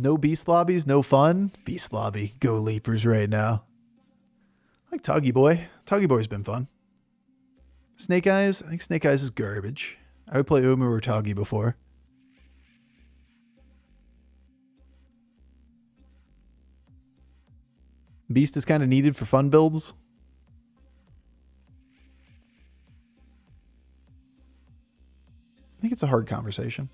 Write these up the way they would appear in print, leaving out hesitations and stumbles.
No beast lobbies, no fun. Beast lobby, go leapers right now. I like Toggy Boy. Toggy Boy's been fun. Snake Eyes, I think Snake Eyes is garbage. I would play Umu or Toggy before. Beast is kind of needed for fun builds. I think it's a hard conversation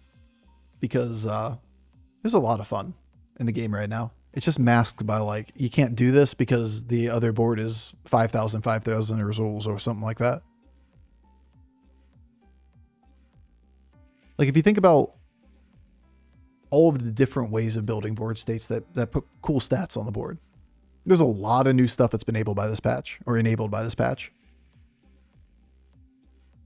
because there's a lot of fun in the game right now. It's just masked by like, you can't do this because the other board is 5,000 rules or something like that. Like if you think about all of the different ways of building board states that put cool stats on the board, there's a lot of new stuff that's been enabled by this patch.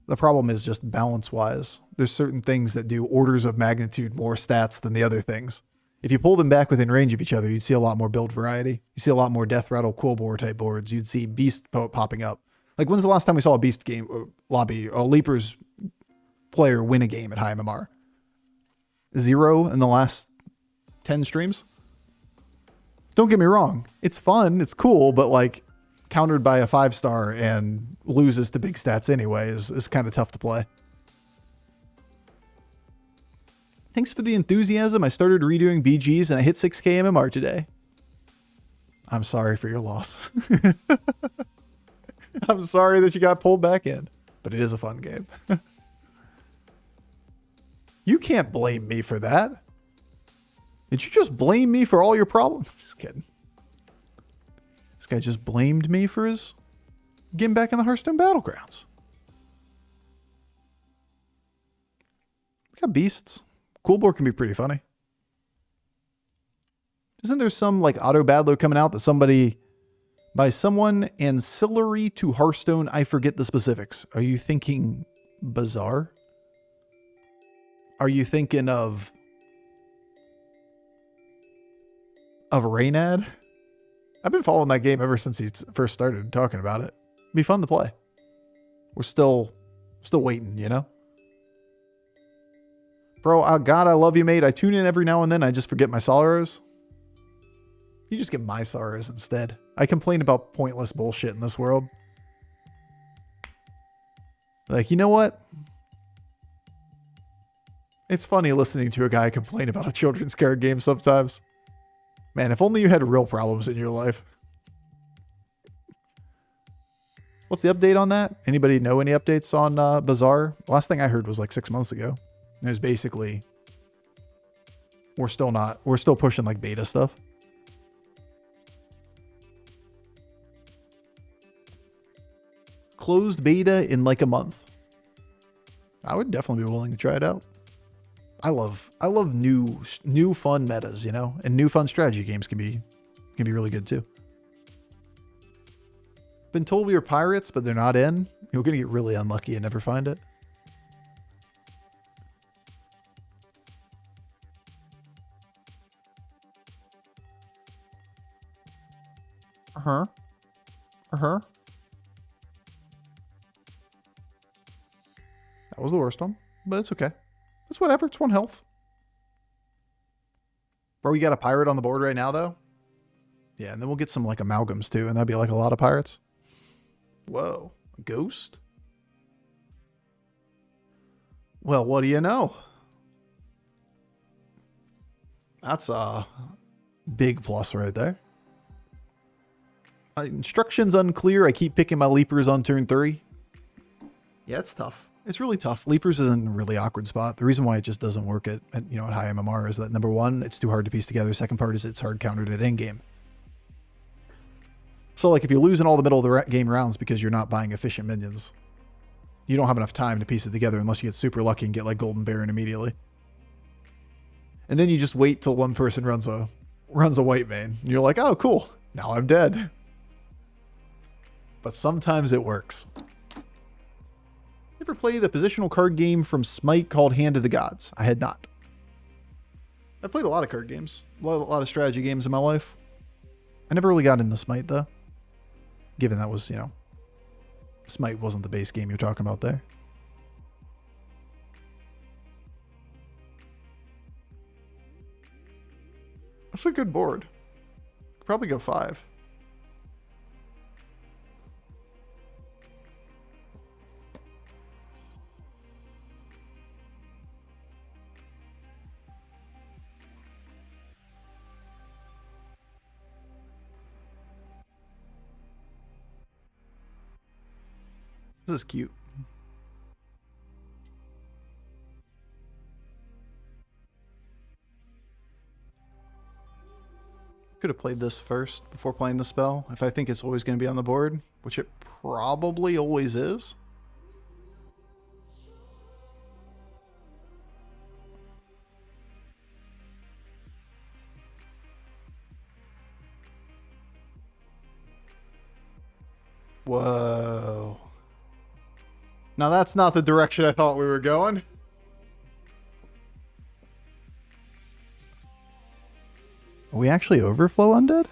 The problem is just balance-wise. There's certain things that do orders of magnitude more stats than the other things. If you pull them back within range of each other, you'd see a lot more build variety. You see a lot more Death Rattle, Quillbore type boards. You'd see Beast popping up. Like when's the last time we saw a Beast game lobby, a Leapers player win a game at high MMR? 0 in the last 10 streams? Don't get me wrong. It's fun. It's cool. But like countered by a 5-star and loses to big stats anyway is kind of tough to play. Thanks for the enthusiasm. I started redoing BGs and I hit 6k MMR today. I'm sorry for your loss. I'm sorry that you got pulled back in, but it is a fun game. You can't blame me for that. Did you just blame me for all your problems? Just kidding. This guy just blamed me for his getting back in the Hearthstone Battlegrounds. We got beasts. Quillbore can be pretty funny. Isn't there some like auto battler coming out that somebody by someone ancillary to Hearthstone? I forget the specifics. Are you thinking Bazaar? Are you thinking of Reynad? I've been following that game ever since he first started talking about it. It'd be fun to play. We're still waiting, you know? Bro, God, I love you, mate. I tune in every now and then. I just forget my sorrows. You just get my sorrows instead. I complain about pointless bullshit in this world. Like, you know what? It's funny listening to a guy complain about a children's card game sometimes. Man, if only you had real problems in your life. What's the update on that? Anybody know any updates on Bazaar? Last thing I heard was like 6 months ago. It was basically, we're still pushing like beta stuff. Closed beta in like a month. I would definitely be willing to try it out. I love new fun metas, you know, and new fun strategy games can be really good too. Been told we were pirates, but they're not in. You're gonna get really unlucky and never find it. That was the worst one, but it's okay. It's whatever. It's 1 health. Bro, you got a pirate on the board right now, though? Yeah, and then we'll get some, like, amalgams, too, and that'd be, like, a lot of pirates. Whoa. A ghost? Well, what do you know? That's a big plus right there. Instructions unclear. I keep picking my leapers on turn 3. Yeah, it's tough. It's really tough. Leapers is in a really awkward spot. The reason why it just doesn't work at high MMR is that number one, it's too hard to piece together. Second part is it's hard countered at endgame. So like if you lose in all the middle of the game rounds because you're not buying efficient minions, you don't have enough time to piece it together unless you get super lucky and get like Golden Baron immediately. And then you just wait till one person runs a white mane. And you're like, oh, cool. Now I'm dead. But sometimes it works. Ever play the positional card game from Smite called Hand of the Gods? I had not. I've played a lot of card games. A lot of strategy games in my life. I never really got into Smite, though. Given that was, Smite wasn't the base game you're talking about there. That's a good board. Probably go 5. This is cute. Could have played this first before playing the spell, if I think it's always going to be on the board, which it probably always is. Whoa. Now that's not the direction I thought we were going. Are we actually overflow undead?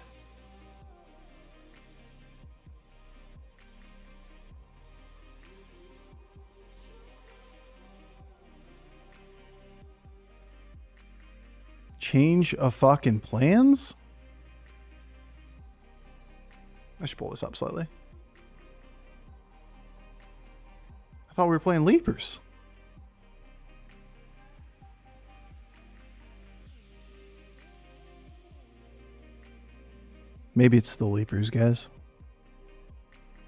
Change of fucking plans? I should pull this up slightly. I thought we were playing Leapers. Maybe it's still Leapers, guys.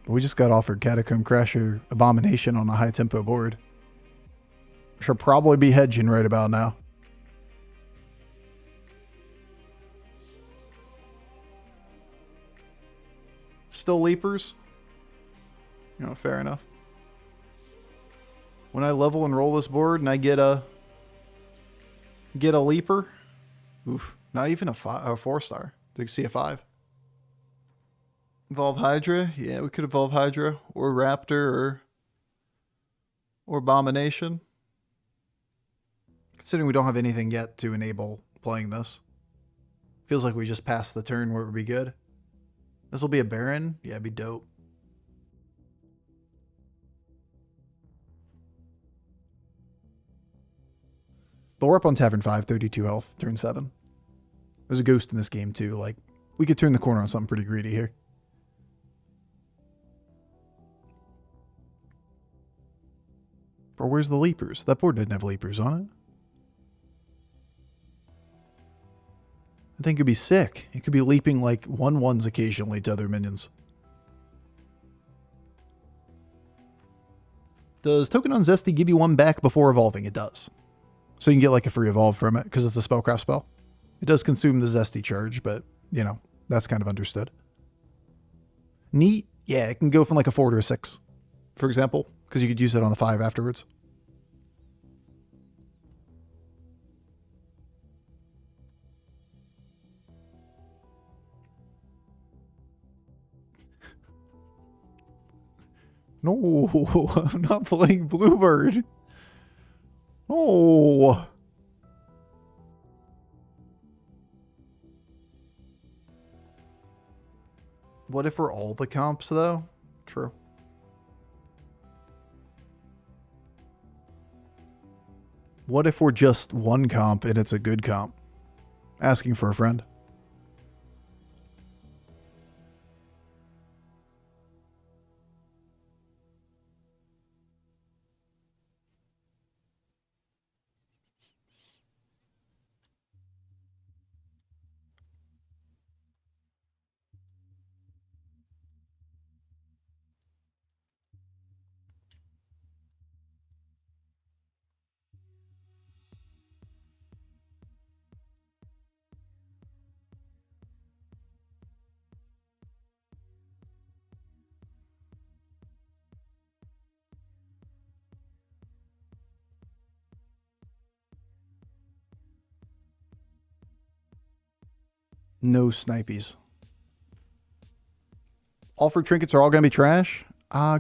But we just got offered Catacomb Crasher Abomination on a high tempo board. Should probably be hedging right about now. Still Leapers? You know, fair enough. When I level and roll this board and I get a Leaper, oof, not even a 4-star. Did you see a 5? Evolve Hydra? Yeah, we could evolve Hydra or Raptor or Abomination. Considering we don't have anything yet to enable playing this. Feels like we just passed the turn where it would be good. This will be a Baron? Yeah, it'd be dope. But we're up on Tavern 5, 32 health, turn 7. There's a ghost in this game too. Like, we could turn the corner on something pretty greedy here. Or where's the Leapers? That board didn't have Leapers on it. I think it'd be sick. It could be leaping like 1/1s occasionally to other minions. Does Token on Zesty give you 1 back before evolving? It does. So you can get like a free evolve from it because it's a spellcraft spell. It does consume the Zesty charge, but you know, that's kind of understood. Neat. Yeah, it can go from like a 4 to a 6, for example, because you could use it on the 5 afterwards. No, I'm not playing Bluebird. Oh. What if we're all the comps, though? True. What if we're just one comp and it's a good comp? Asking for a friend. No snipies. Offered trinkets are all going to be trash.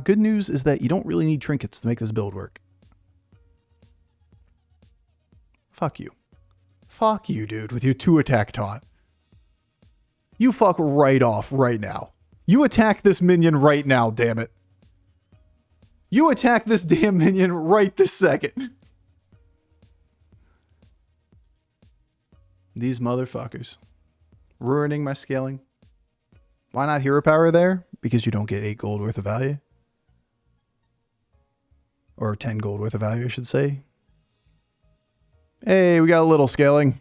Good news is that you don't really need trinkets to make this build work. Fuck you. Fuck you, dude, with your 2 attack taunt. You fuck right off right now. You attack this minion right now, damn it. You attack this damn minion right this second. These motherfuckers. ruining my scaling. Why not hero power there? Because you don't get 8 gold worth of value. Or 10 gold worth of value, I should say. Hey, we got a little scaling.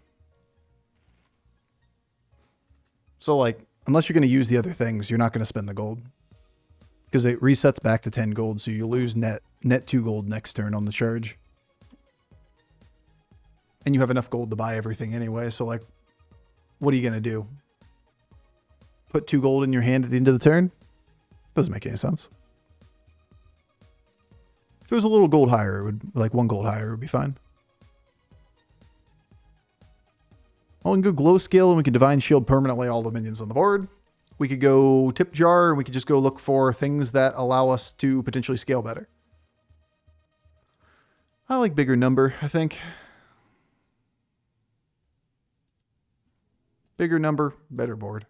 So, like, unless you're going to use the other things, you're not going to spend the gold. Because it resets back to 10 gold, so you lose net 2 gold next turn on the charge. And you have enough gold to buy everything anyway, so, like, what are you going to do? Put 2 gold in your hand at the end of the turn? Doesn't make any sense. If it was a little gold higher, it would, like 1 gold higher would be fine. Well, we can go glow scale and we can divine shield permanently all the minions on the board. We could go tip jar and we could just go look for things that allow us to potentially scale better. I like bigger number, I think. Bigger number, better board.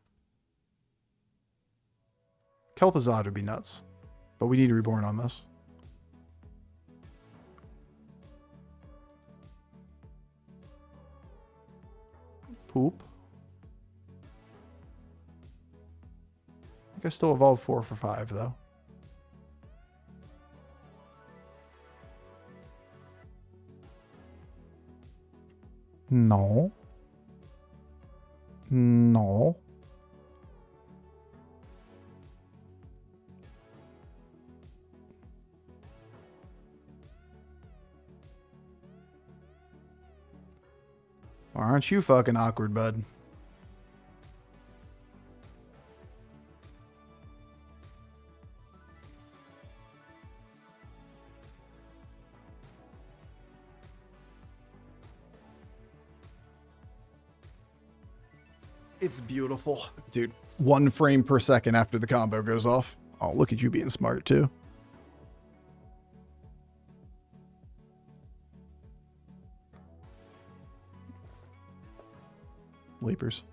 Kel'Thuzad would be nuts, but we need Reborn on this. Poop. I think I still evolved 4 for 5 though. No. No. Aren't you fucking awkward, bud? It's beautiful. Dude, 1 frame per second after the combo goes off. Oh, look at you being smart, too. Leapers.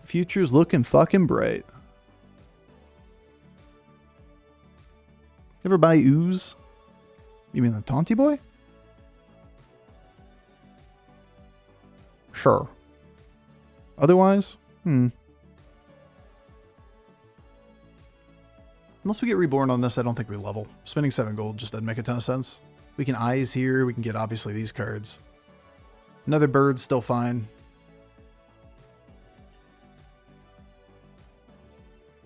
Future's looking fucking bright. Ever buy Ooze? You mean the Taunty Boy? Sure. Otherwise, Unless we get Reborn on this, I don't think we level. Spending 7 gold just doesn't make a ton of sense. We can Eyes here. We can get, obviously, these cards. Another Bird's still fine.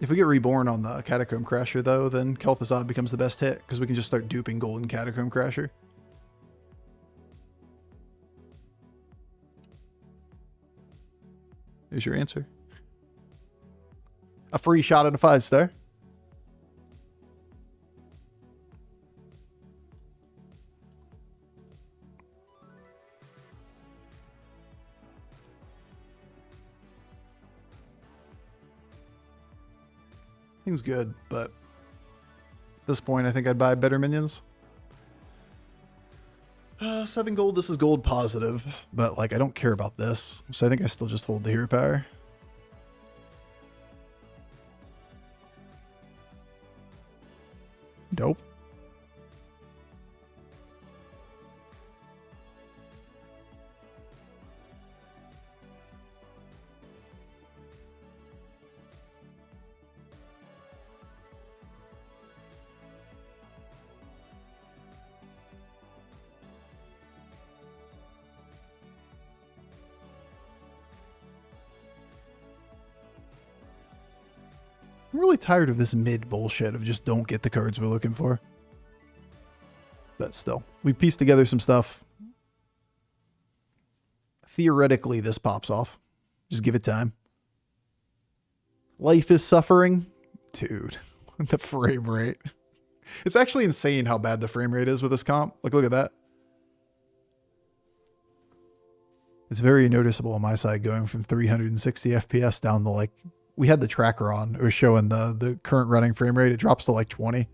If we get Reborn on the Catacomb Crasher, though, then Kel'Thuzad becomes the best hit, because we can just start duping Golden Catacomb Crasher. Here's your answer. A free shot at a 5-star. Thing's good, but at this point, I think I'd buy better minions. 7 gold, this is gold positive, but like I don't care about this, so I think I still just hold the hero power. Dope. I'm really tired of this mid bullshit of just don't get the cards we're looking for. But still, we pieced together some stuff. Theoretically, this pops off. Just give it time. Life is suffering. Dude, the frame rate. It's actually insane how bad the frame rate is with this comp. Like, look at that. It's very noticeable on my side going from 360 FPS down to like... We had the tracker on. It was showing the current running frame rate. It drops to like 20.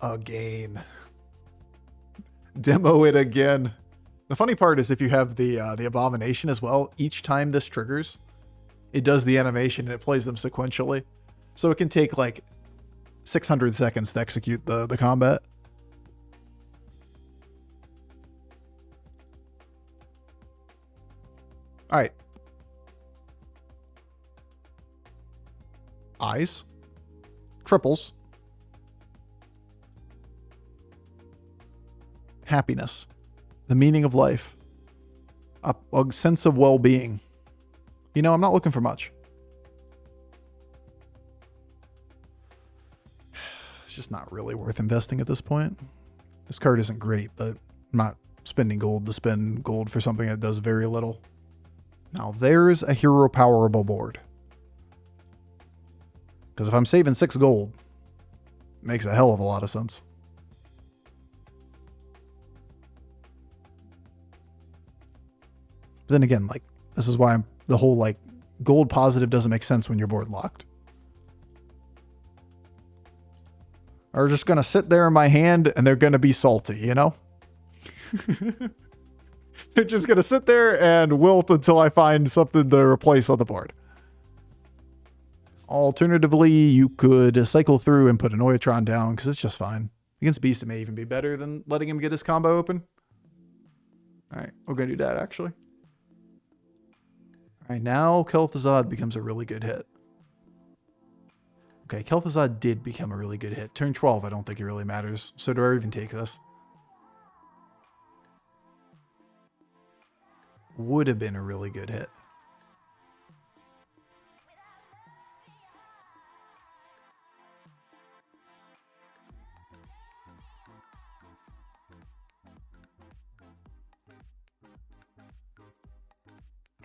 Again. Demo it again. The funny part is if you have the abomination as well, each time this triggers, it does the animation and it plays them sequentially. So it can take like 600 seconds to execute the combat. All right. Eyes. Triples. Happiness. The meaning of life. A sense of well-being. You know, I'm not looking for much. It's just not really worth investing at this point. This card isn't great, but I'm not spending gold to spend gold for something that does very little. Now, there's a hero powerable board. Because if I'm saving 6 gold, it makes a hell of a lot of sense. But then again, like, this is why the whole, like, gold positive doesn't make sense when you're board locked. Are just going to sit there in my hand and they're going to be salty, you know? They're just going to sit there and wilt until I find something to replace on the board. Alternatively, you could cycle through and put an Oiatron down because it's just fine. Against Beast, it may even be better than letting him get his combo open. All right, we're going to do that, actually. All right, now Kel'Thuzad becomes a really good hit. Okay, Kel'Thuzad did become a really good hit. Turn 12, I don't think it really matters. So do I even take this? Would have been a really good hit.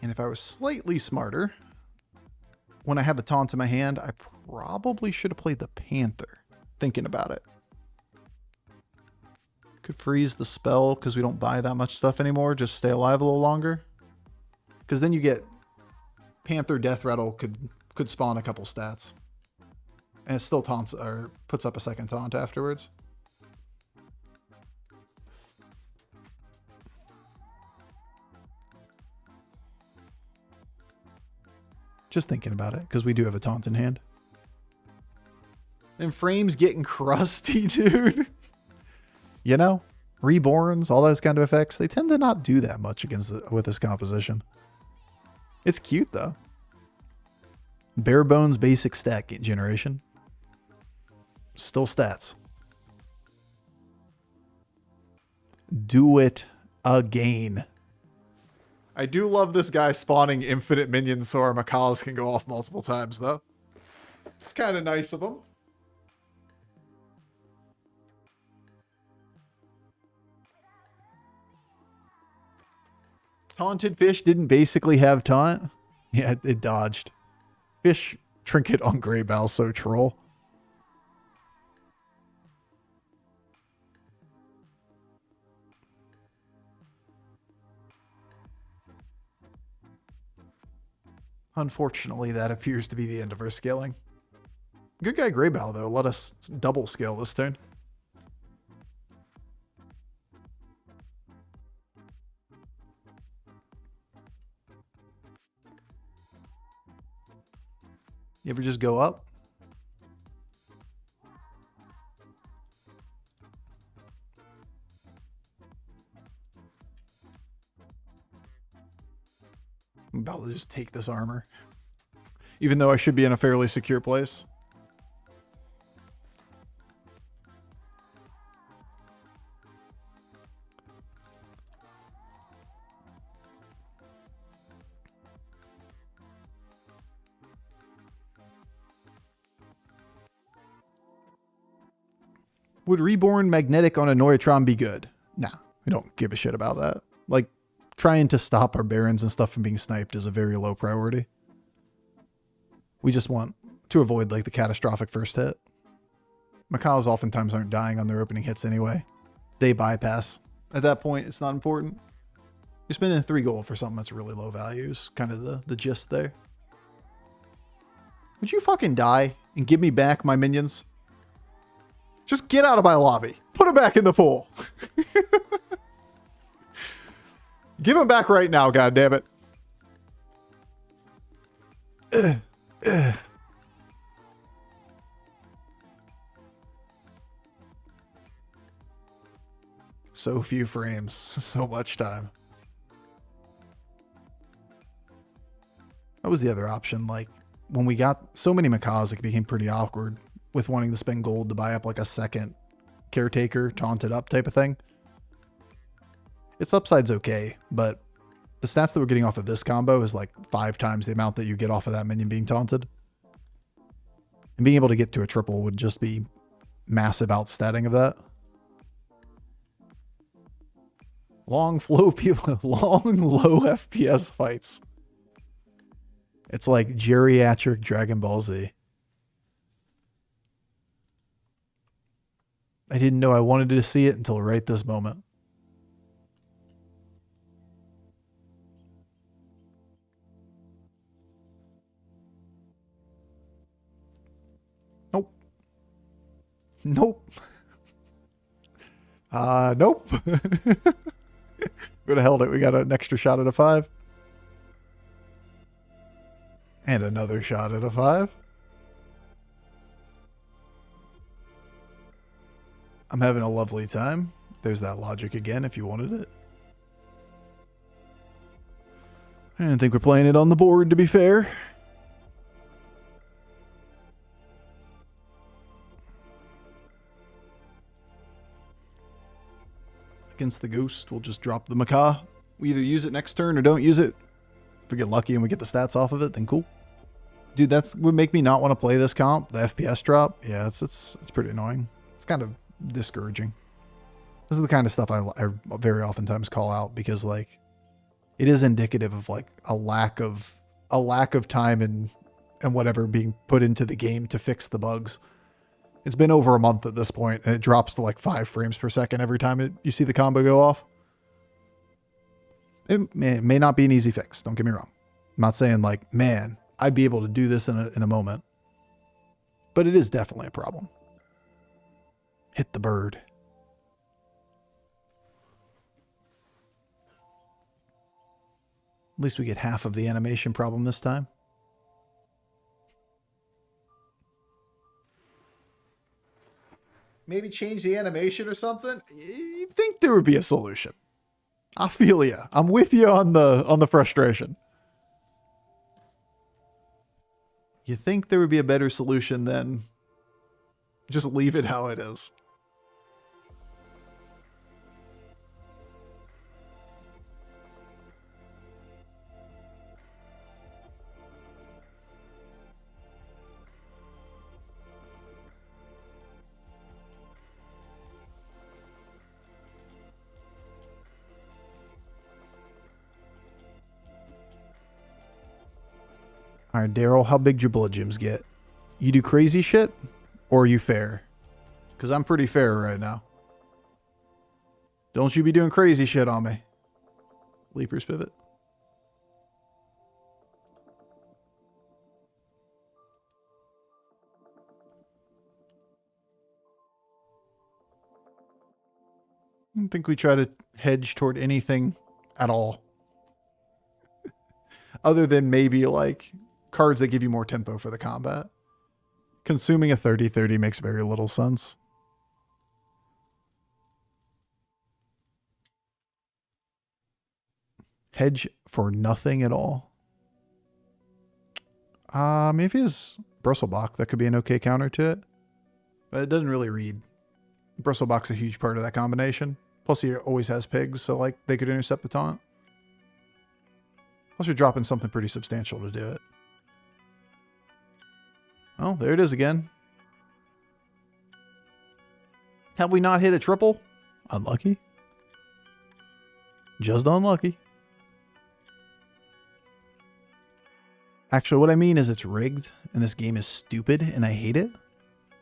And if I was slightly smarter, when I had the taunt in my hand, I probably should have played the Panther, thinking about it. Could freeze the spell because we don't buy that much stuff anymore. Just stay alive a little longer. Because then you get Panther Death Rattle could spawn a couple stats. And it still taunts or puts up a second taunt afterwards. Just thinking about it, because we do have a taunt in hand. And frames getting crusty, dude. You know, reborns, all those kind of effects, they tend to not do that much with this composition. It's cute, though. Bare bones basic stat generation. Still stats. Do it again. I do love this guy spawning infinite minions so our Macaws can go off multiple times, though. It's kind of nice of him. Taunted fish didn't basically have taunt. Yeah, it dodged. Fish trinket on Grey Bow, so troll. Unfortunately, that appears to be the end of our scaling. Good guy Greybow, though. Let us double scale this turn. You ever just go up? I'm about to just take this armor. Even though I should be in a fairly secure place. Would Reborn Magnetic on a Noitron be good? Nah, we don't give a shit about that. Like, trying to stop our Barons and stuff from being sniped is a very low priority. We just want to avoid, like, the catastrophic first hit. Macaws oftentimes aren't dying on their opening hits anyway. They bypass. At that point, it's not important. You're spending 3 gold for something that's really low value is kind of the gist there. Would you fucking die and give me back my minions? Just get out of my lobby. Put them back in the pool. Give them back right now, goddammit. So few frames, so much time. That was the other option. Like, when we got so many Macaws, it became pretty awkward with wanting to spend gold to buy up like a second caretaker, taunted up type of thing. Its upside's okay, but the stats that we're getting off of this combo is like 5 times the amount that you get off of that minion being taunted. And being able to get to a triple would just be massive outstatting of that. Long low FPS fights. It's like geriatric Dragon Ball Z. I didn't know I wanted to see it until right this moment. Nope. Nope. Nope. Would have held it. We got an extra shot at a 5. And another shot at a 5. I'm having a lovely time. There's that logic again if you wanted it. I didn't think we're playing it on the board, to be fair. Against the ghost, we'll just drop the Macaw. We either use it next turn or don't use it. If we get lucky and we get the stats off of it, then cool. Dude, that's would make me not want to play this comp. The FPS drop. Yeah, it's pretty annoying. It's kind of discouraging. This is the kind of stuff I very oftentimes call out because like it is indicative of like a lack of time and whatever being put into the game to fix the bugs. It's been over a month at this point, and it drops to like 5 frames per second every time you see the combo go off. It may not be an easy fix. Don't get me wrong. I'm not saying like, man, I'd be able to do this in a moment. But it is definitely a problem. Hit the bird. At least we get half of the animation problem this time. Maybe change the animation or something? You'd think there would be a solution. I feel ya. I'm with you on the frustration. You think there would be a better solution than just leave it how it is. All right, Daryl, how big do your blood gems get? You do crazy shit, or are you fair? Because I'm pretty fair right now. Don't you be doing crazy shit on me. Leaper's Pivot. I don't think we try to hedge toward anything at all. Other than maybe like cards that give you more tempo for the combat. Consuming a 30-30 makes very little sense. Hedge for nothing at all. Maybe if he has Brusselbach, that could be an okay counter to it. But it doesn't really read. Brusselbach's a huge part of that combination. Plus he always has pigs, so like they could intercept the taunt. Plus you're dropping something pretty substantial to do it. Oh, there it is again. Have we not hit a triple? Unlucky. Just unlucky. Actually, what I mean is it's rigged, and this game is stupid, and I hate it.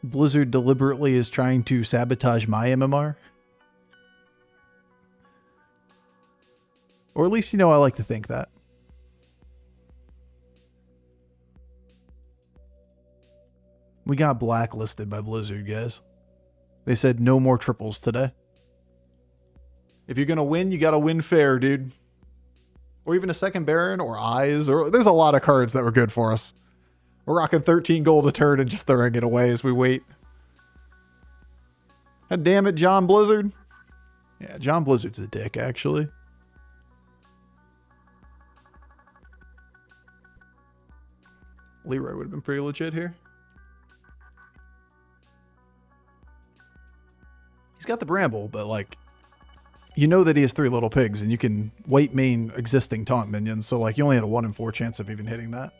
Blizzard deliberately is trying to sabotage my MMR. Or at least, you know, I like to think that. We got blacklisted by Blizzard, guys. They said no more triples today. If you're going to win, you got to win fair, dude. Or even a second Baron or Eyes. Or there's a lot of cards that were good for us. We're rocking 13 gold a turn and just throwing it away as we wait. God damn it, John Blizzard. Yeah, John Blizzard's a dick, actually. Leroy would have been pretty legit here. He's got the Bramble, but like, you know that he has 3 little pigs, and you can white main existing taunt minions, so like you only had a 1 in 4 chance of even hitting that.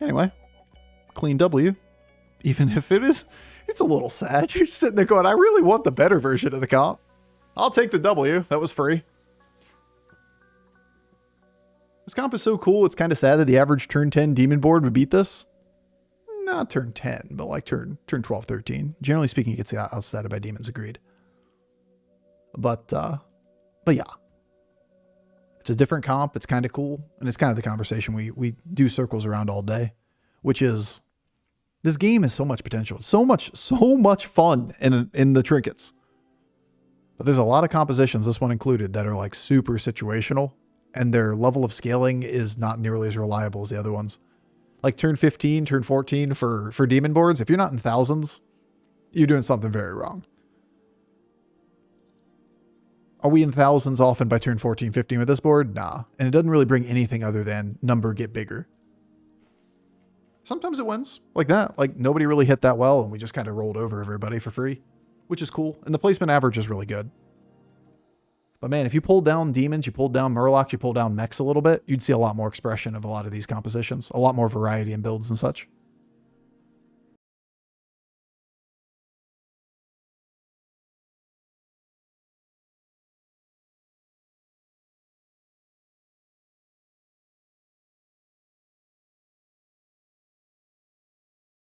Anyway, clean W. Even if it's a little sad. You're sitting there going, I really want the better version of the comp. I'll take the W. That was free. This comp is so cool, it's kind of sad that the average turn 10 demon board would beat this. Not turn 10, but like turn 12, 13. Generally speaking, it gets outstatted by demons, agreed. But yeah. It's a different comp. It's kind of cool. And it's kind of the conversation we do circles around all day, which is this game has so much potential. So much fun in the trinkets. But there's a lot of compositions, this one included, that are like super situational, and their level of scaling is not nearly as reliable as the other ones. Like turn 15, turn 14 for demon boards, if you're not in thousands, you're doing something very wrong. Are we in thousands often by turn 14, 15 with this board? Nah. And it doesn't really bring anything other than number get bigger. Sometimes it wins like that. Like nobody really hit that well and we just kind of rolled over everybody for free, which is cool. And the placement average is really good. But man, if you pulled down demons, you pulled down murlocs, you pulled down mechs a little bit, you'd see a lot more expression of a lot of these compositions, a lot more variety in builds and such.